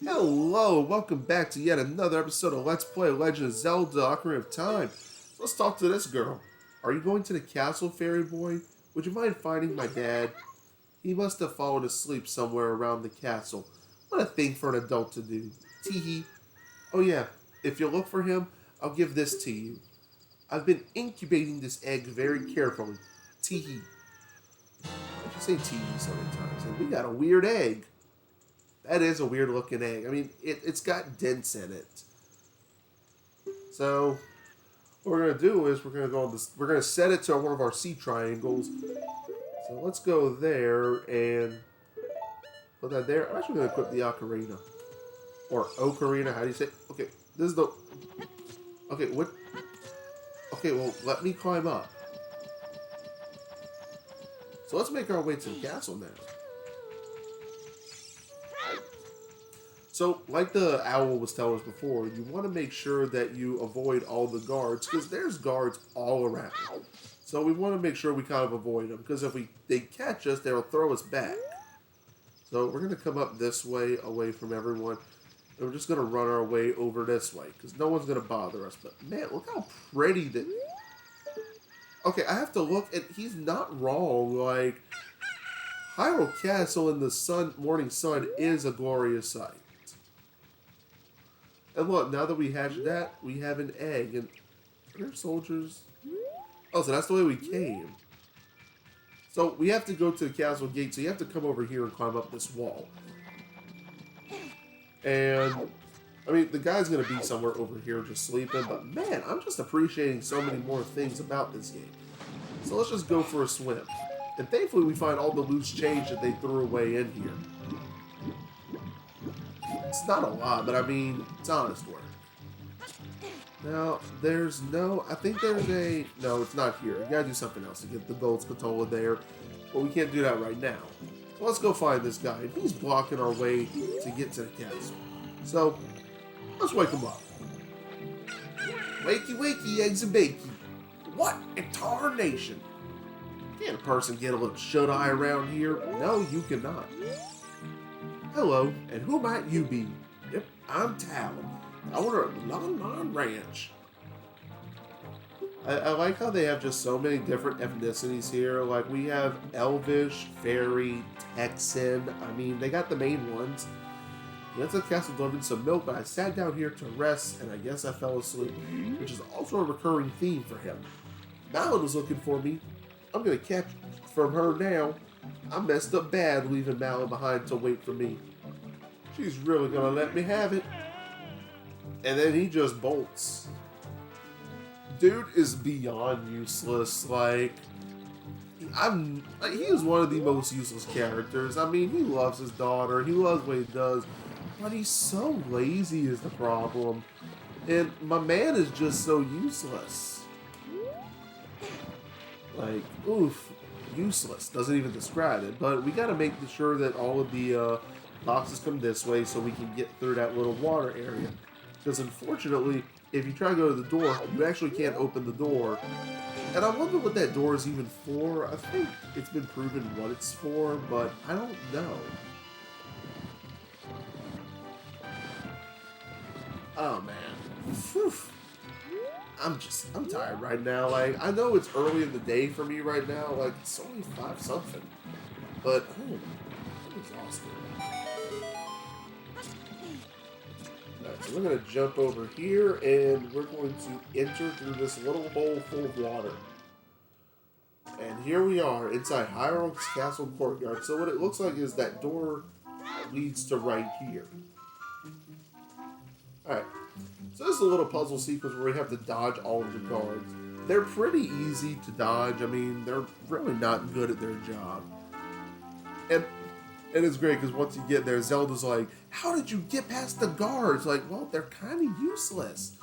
Hello, welcome back to yet another episode of Let's Play Legend of Zelda Ocarina of Time. Let's talk to this girl. Are you going to the castle, fairy boy? Would you mind finding my dad? He must have fallen asleep somewhere around the castle. What a thing for an adult to do. Teehee. Oh yeah, if you look for him, I'll give this to you. I've been incubating this egg very carefully. Teehee. Why'd you say teehee so many times? And we got a weird egg. That is a weird looking egg. I mean, it's got dents in it. So, what we're going to do is we're going to go on this, we're going to set it to one of our sea triangles. So let's go there and put that there. I'm actually going to equip the Ocarina. Or Ocarina, how do you say it? Okay, this is the... Okay, what... Okay, well, let me climb up. So let's make our way to the castle now. So, like the owl was telling us before, you want to make sure that you avoid all the guards, because there's guards all around. So we want to make sure we kind of avoid them, because if they catch us, they'll throw us back. So we're going to come up this way, away from everyone, and we're just going to run our way over this way, because no one's going to bother us. But man, look how pretty that... Okay, I have to look, and he's not wrong, like... Hyrule Castle in the morning sun is a glorious sight. And look, now that we hatched that, we have an egg. And are there soldiers? Oh, so that's the way we came. So we have to go to the castle gate. So you have to come over here and climb up this wall. And, I mean, the guy's going to be somewhere over here just sleeping. But man, I'm just appreciating so many more things about this game. So let's just go for a swim. And thankfully we find all the loose change that they threw away in here. It's not a lot, but I mean, it's honest work. Now, there's no... I think there's a... No, it's not here. You gotta do something else to get the gold spatola there. But we can't do that right now. So let's go find this guy. He's blocking our way to get to the castle. So, let's wake him up. Wakey, wakey, eggs and bakey. What in tarnation? Can't a person get a little shut-eye around here? No, you cannot. Hello, and who might you be? Yep, I'm Talon, owner of Lon Lon Ranch. I like how they have just so many different ethnicities here. Like, we have Elvish, Fairy, Texan. I mean, they got the main ones. I went to the castle delivering some milk, but I sat down here to rest, and I guess I fell asleep, which is also a recurring theme for him. Malin was looking for me. I'm gonna catch from her now. I messed up bad leaving Malin behind to wait for me. She's really gonna let me have it. And then he just bolts. Dude is beyond useless. Like, he is one of the most useless characters. I mean, he loves his daughter. He loves what he does. But he's so lazy is the problem. And my man is just so useless. Like, oof. Useless. Doesn't even describe it. But we gotta make sure that all of the boxes come this way so we can get through that little water area. Because unfortunately, if you try to go to the door, you actually can't open the door. And I wonder what that door is even for. I think it's been proven what it's for, but I don't know. Oh man. Whew. I'm tired right now. Like, I know it's early in the day for me right now. Like, it's only 5 something. But, oh, I'm exhausted. Alright, so we're going to jump over here, and we're going to enter through this little hole full of water. And here we are, inside Hyrule Castle courtyard. So what it looks like is that door leads to right here. Alright. So this is a little puzzle sequence where we have to dodge all of the guards. They're pretty easy to dodge. I mean, they're really not good at their job. And it's great because once you get there, Zelda's like, how did you get past the guards? Like, well, they're kind of useless.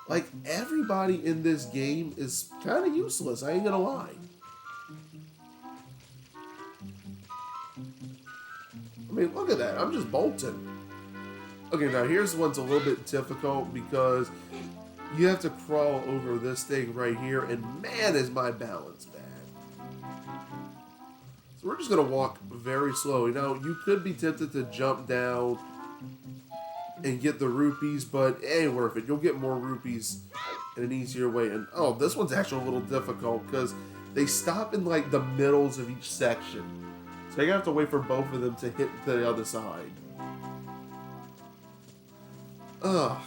Like, everybody in this game is kind of useless. I ain't gonna lie. I mean, look at that. I'm just bolting. Okay, now here's one's a little bit difficult because you have to crawl over this thing right here, and man, is my balance bad. So we're just going to walk very slowly. Now, you could be tempted to jump down and get the rupees, but it ain't worth it. You'll get more rupees in an easier way. And oh, this one's actually a little difficult because they stop in like the middles of each section. So you have to wait for both of them to hit the other side. Ugh.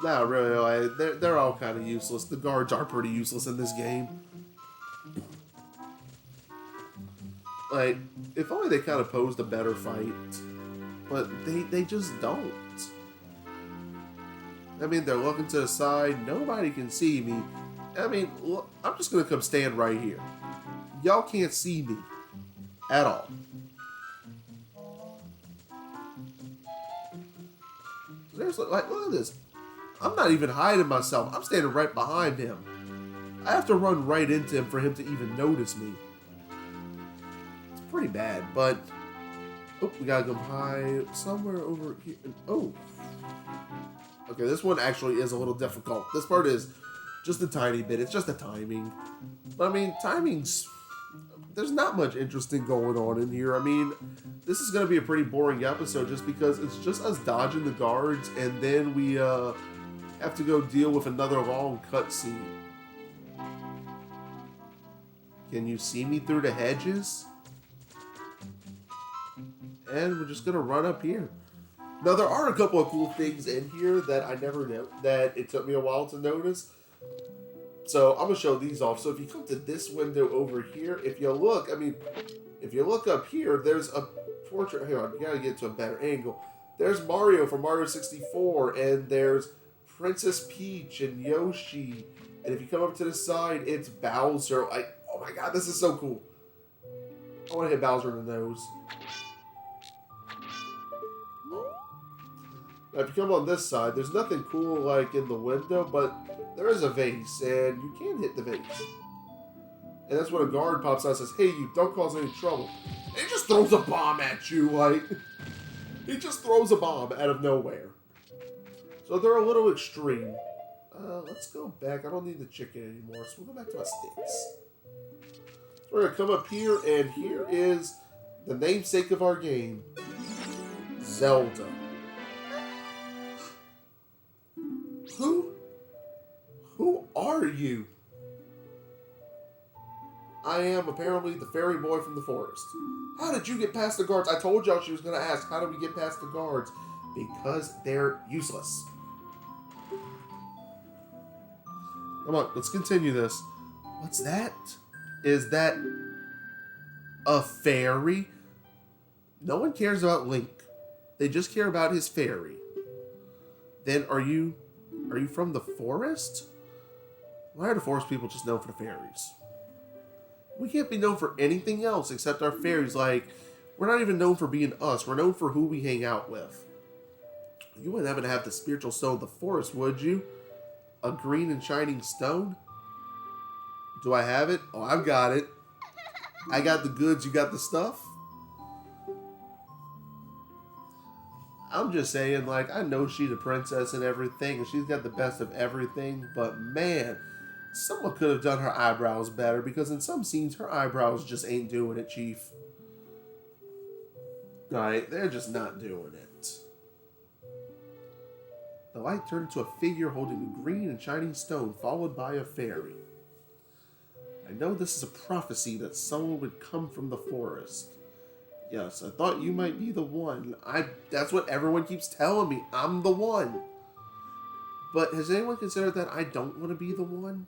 Not really. They're all kind of useless. The guards are pretty useless in this game. Like, if only they kind of posed a better fight. But they just don't. I mean, they're looking to the side. Nobody can see me. I mean, look, I'm just going to come stand right here. Y'all can't see me. At all. Seriously, like, look at this. I'm not even hiding myself. I'm standing right behind him. I have to run right into him for him to even notice me. It's pretty bad, but... Oh, we gotta go high somewhere over here. Oh. Okay, this one actually is a little difficult. This part is just a tiny bit. It's just the timing. But, I mean, timing's... There's not much interesting going on in here. I mean, this is going to be a pretty boring episode just because it's just us dodging the guards and then we have to go deal with another long cutscene. Can you see me through the hedges? And we're just going to run up here. Now, there are a couple of cool things in here that I never knew, that it took me a while to notice. So, I'm going to show these off. So, if you come to this window over here, if you look, I mean, if you look up here, there's a portrait. Hang on, you got to get to a better angle. There's Mario from Mario 64, and there's Princess Peach and Yoshi. And if you come up to the side, it's Bowser. Like, oh my god, this is so cool. I want to hit Bowser in the nose. Now, if you come on this side, there's nothing cool like in the window, but there is a vase, and you can hit the vase. And that's when a guard pops out and says, hey, you, don't cause any trouble. And he just throws a bomb at you, like... He just throws a bomb out of nowhere. So they're a little extreme. Let's go back. I don't need the chicken anymore, so we'll go back to my sticks. So we're going to come up here, and here is the namesake of our game. Zelda. Who are you? I am apparently the fairy boy from the forest. How did you get past the guards? I told y'all she was going to ask, how do we get past the guards? Because they're useless. Come on, let's continue this. What's that? Is that a fairy? No one cares about Link. They just care about his fairy. Then are you from the forest? Why are the forest people just known for the fairies? We can't be known for anything else except our fairies. Like, we're not even known for being us. We're known for who we hang out with. You wouldn't happen to have the spiritual stone of the forest, would you? A green and shining stone? Do I have it? Oh, I've got it. I got the goods, you got the stuff? I'm just saying, like, I know she's a princess and everything, and she's got the best of everything, but man, someone could have done her eyebrows better, because in some scenes, her eyebrows just ain't doing it, Chief. Right, they're just not doing it. The light turned into a figure holding a green and shining stone, followed by a fairy. I know this is a prophecy that someone would come from the forest. Yes, I thought you might be the one. That's what everyone keeps telling me. I'm the one. But has anyone considered that I don't want to be the one?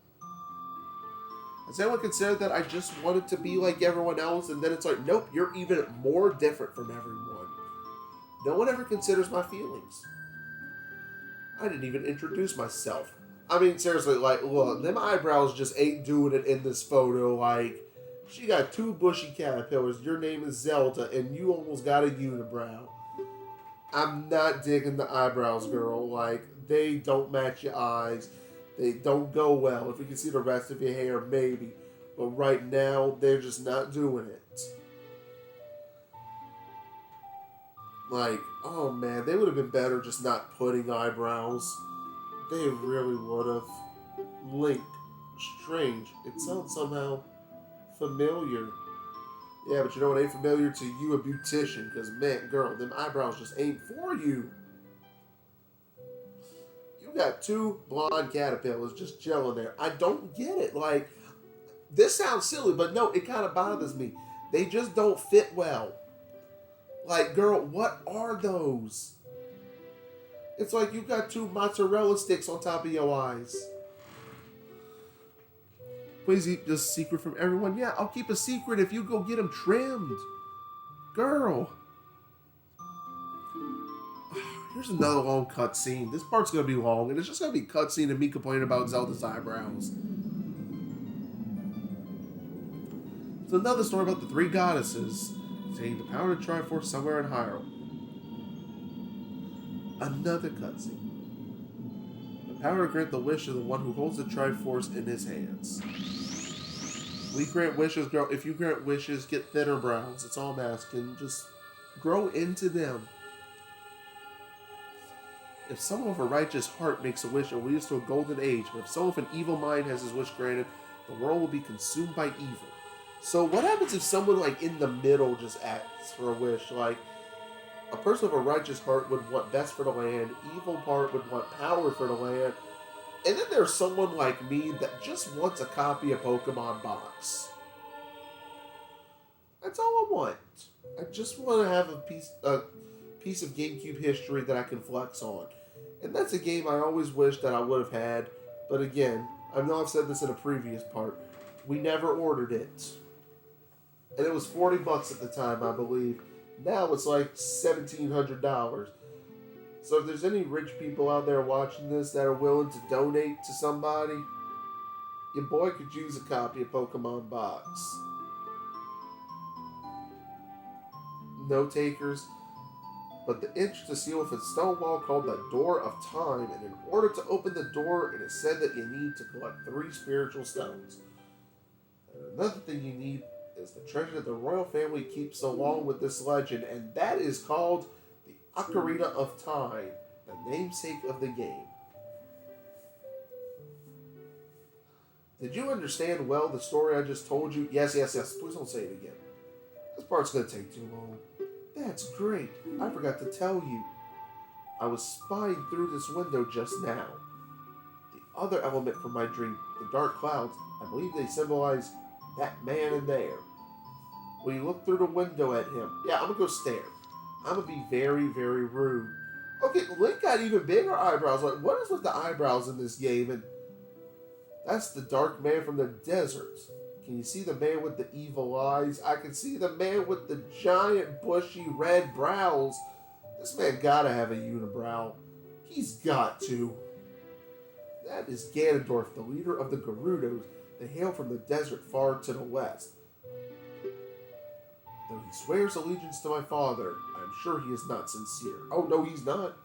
Has anyone considered that I just wanted to be like everyone else, and then it's like, nope, you're even more different from everyone. No one ever considers my feelings. I didn't even introduce myself. I mean, seriously, like, look, them eyebrows just ain't doing it in this photo. Like, she got two bushy caterpillars, your name is Zelda, and you almost got a unibrow. I'm not digging the eyebrows, girl. Like, they don't match your eyes. They don't go well. If you can see the rest of your hair, maybe. But right now, they're just not doing it. Like, oh man, they would have been better just not putting eyebrows. They really would have. Link. Strange. It sounds somehow familiar. Yeah, but you know it ain't familiar to you, a beautician, because man, girl, them eyebrows just ain't for you. You got two blonde caterpillars just chilling there. I don't get it. Like, this sounds silly, but no, it kind of bothers me. They just don't fit well. Like, girl, what are those? It's like you got two mozzarella sticks on top of your eyes. Please keep this secret from everyone. Yeah, I'll keep a secret if you go get them trimmed. Girl. Here's another long cutscene. This part's going to be long, and it's just going to be cutscene and me complaining about Zelda's eyebrows. It's another story about the three goddesses saying the power to Triforce somewhere in Hyrule. Another cutscene. The power to grant the wish of the one who holds the Triforce in his hands. We grant wishes, girl. If you grant wishes, get thinner brows. That's all I'm asking. Just grow into them. If someone with a righteous heart makes a wish, it leads to a golden age. But if someone with an evil mind has his wish granted, the world will be consumed by evil. So what happens if someone like in the middle just asks for a wish? Like, a person with a righteous heart would want best for the land. Evil part would want power for the land. And then there's someone like me that just wants a copy of Pokemon Box. That's all I want. I just want to have a piece of GameCube history that I can flex on. And that's a game I always wish that I would have had. But again, I know I've said this in a previous part. We never ordered it. And it was $40 at the time, I believe. Now it's like $1,700. So if there's any rich people out there watching this that are willing to donate to somebody, your boy could use a copy of Pokemon Box. No takers. But the entrance is sealed with a stone wall called the Door of Time, and in order to open the door, it is said that you need to collect 3 spiritual stones. And another thing you need is the treasure that the royal family keeps along with this legend, and that is called the Ocarina of Time, the namesake of the game. Did you understand well the story I just told you? Yes. Please don't say it again. This part's going to take too long. That's great. I forgot to tell you. I was spying through this window just now. The other element from my dream, the dark clouds, I believe they symbolize that man in there. When you look through the window at him, yeah, I'm going to go stare. I'm going to be very, very rude. Okay, Link got even bigger eyebrows. Like, what is with the eyebrows in this game? And that's the dark man from the desert. Can you see the man with the evil eyes? I can see the man with the giant, bushy, red brows. This man gotta have a unibrow. He's got to. That is Ganondorf, the leader of the Gerudos. They hail from the desert far to the west. Though he swears allegiance to my father, I'm sure he is not sincere. Oh, no, he's not.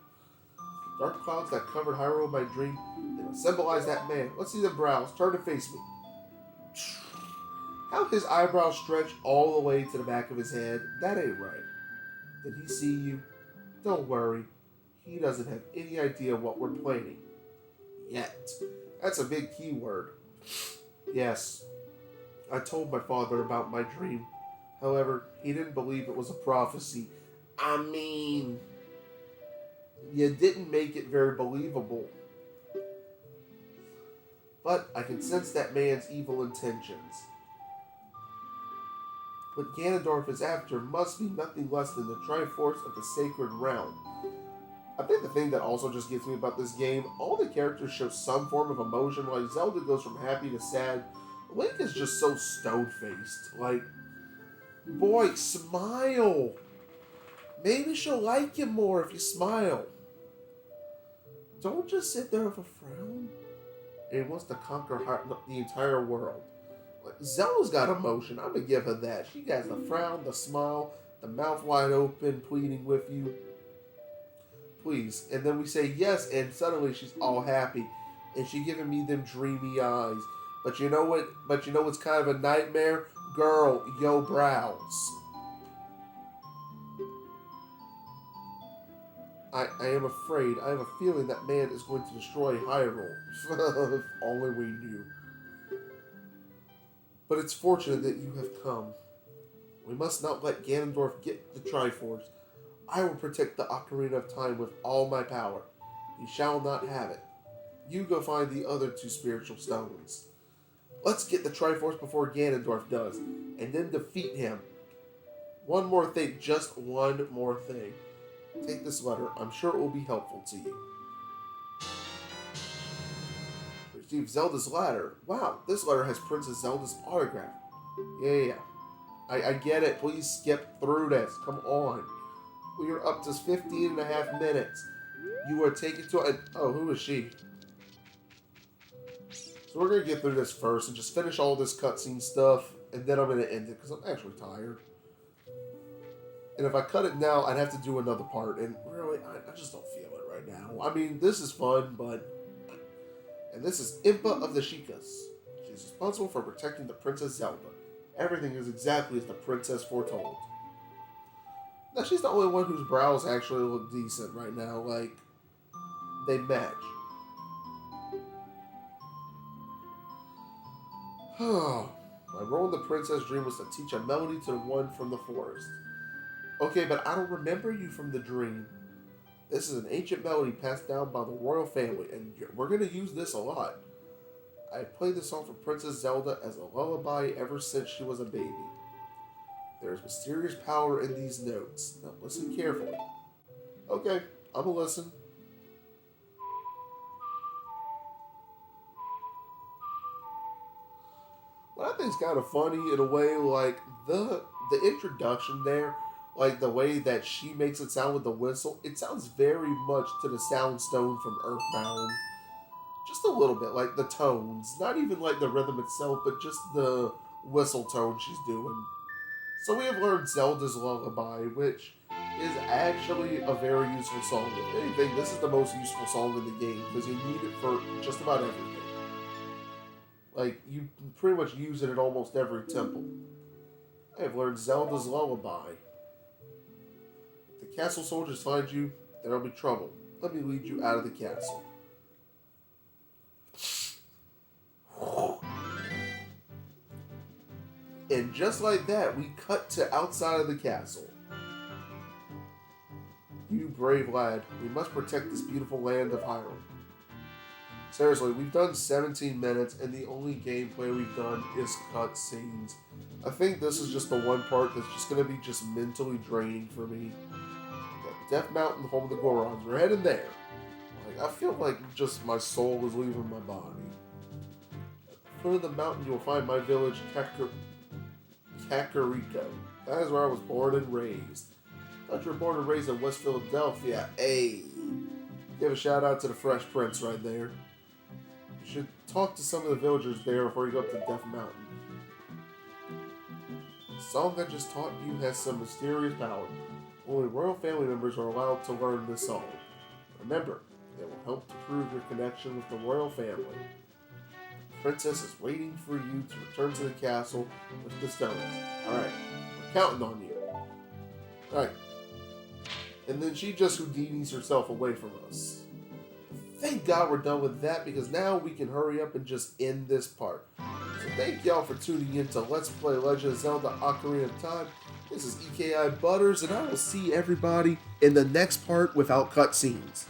The dark clouds that covered Hyrule in my dream, they will symbolize that man. Let's see the brows. Turn to face me. How his eyebrows stretch all the way to the back of his head, that ain't right. Did he see you? Don't worry. He doesn't have any idea what we're planning. Yet. That's a big key word. Yes, I told my father about my dream. However, he didn't believe it was a prophecy. I mean, you didn't make it very believable. But I can sense that man's evil intentions. What Ganondorf is after must be nothing less than the Triforce of the Sacred Realm. I think the thing that also just gets me about this game, all the characters show some form of emotion. Like, Zelda goes from happy to sad. Link is just so stone-faced. Like, boy, smile. Maybe she'll like you more if you smile. Don't just sit there with a frown. And he wants to conquer the entire world. Zelda's got emotion. I'm going to give her that. She has the frown, the smile, the mouth wide open, pleading with you. Please. And then we say yes, and suddenly she's all happy. And she's giving me them dreamy eyes. But you know what? But you know what's kind of a nightmare? Girl, yo brows. I am afraid. I have a feeling that man is going to destroy Hyrule. If only we knew. But it's fortunate that you have come. We must not let Ganondorf get the Triforce. I will protect the Ocarina of Time with all my power. He shall not have it. You go find the other two spiritual stones. Let's get the Triforce before Ganondorf does, and then defeat him. One more thing, just one more thing. Take this letter. I'm sure it will be helpful to you. Receive Zelda's letter. Wow, this letter has Princess Zelda's autograph. Yeah. I get it. Please skip through this. Come on. We are up to 15 and a half minutes. You are taken to a... Oh, who is she? So we're going to get through this first and just finish all this cutscene stuff. And then I'm going to end it because I'm actually tired. And if I cut it now, I'd have to do another part. And really, I just don't feel it right now. I mean, this is fun, but... And this is Impa of the Sheikahs. She's responsible for protecting the Princess Zelda. Everything is exactly as the princess foretold. Now, she's the only one whose brows actually look decent right now. Like, they match. My role in the princess dream was to teach a melody to the one from the forest. Okay, but I don't remember you from the dream. This is an ancient melody passed down by the royal family, and we're going to use this a lot. I have played this song for Princess Zelda as a lullaby ever since she was a baby. There is mysterious power in these notes. Now listen carefully. Okay, I'm gonna listen. What I think is kind of funny in a way, like the introduction there, like the way that she makes it sound with the whistle, it sounds very much to the Sound Stone from Earthbound. Just a little bit, like the tones. Not even like the rhythm itself, but just the whistle tone she's doing. So we have learned Zelda's Lullaby, which is actually a very useful song. If anything, this is the most useful song in the game, because you need it for just about everything. Like, you pretty much use it at almost every temple. I have learned Zelda's Lullaby. If the castle soldiers find you, there'll be trouble. Let me lead you out of the castle. And just like that, we cut to outside of the castle. You brave lad, we must protect this beautiful land of Hyrule. Seriously, we've done 17 minutes, and the only gameplay we've done is cutscenes. I think this is just the one part that's just going to be just mentally draining for me. Death Mountain, home of the Gorons. We're heading there. Like, I feel like just my soul is leaving my body. At the foot of the mountain, you will find my village, Kakariko. That is where I was born and raised. I thought you were born and raised in West Philadelphia. Hey, give a shout out to the Fresh Prince right there. You should talk to some of the villagers there before you go up to Death Mountain. The song I just taught you has some mysterious power. Only royal family members are allowed to learn this song. Remember, it will help to prove your connection with the royal family. The princess is waiting for you to return to the castle with the stones. Alright, we're counting on you. Alright. And then she just Houdinis herself away from us. Thank God we're done with that, because now we can hurry up and just end this part. So thank y'all for tuning in to Let's Play Legend of Zelda Ocarina of Time. This is EKI Butters, and I will see everybody in the next part without cutscenes.